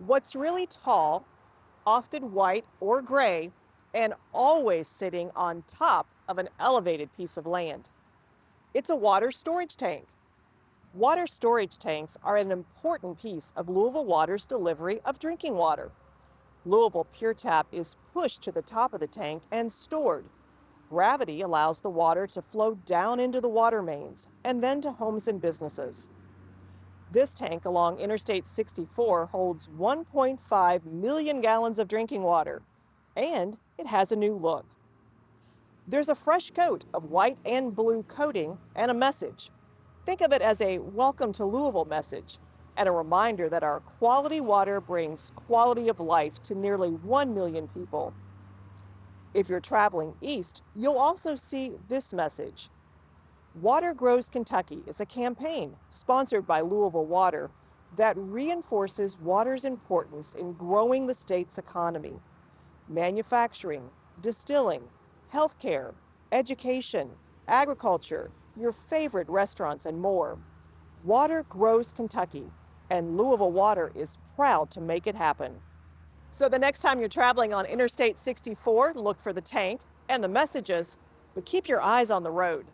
What's really tall, often white or gray, and always sitting on top of an elevated piece of land? It's a water storage tank. Water storage tanks are an important piece of Louisville Water's delivery of drinking water. Louisville Pure Tap is pushed to the top of the tank and stored. Gravity allows the water to flow down into the water mains and then to homes and businesses. This tank along Interstate 64 holds 1.5 million gallons of drinking water, and it has a new look. There's a fresh coat of white and blue coating and a message. Think of it as a welcome to Louisville message and a reminder that our quality water brings quality of life to nearly 1 million people. If you're traveling east, you'll also see this message. Water Grows Kentucky is a campaign sponsored by Louisville Water that reinforces water's importance in growing the state's economy. Manufacturing, distilling, healthcare, education, agriculture, your favorite restaurants, and more. Water grows Kentucky, and Louisville Water is proud to make it happen. So the next time you're traveling on Interstate 64, look for the tank and the messages, but keep your eyes on the road.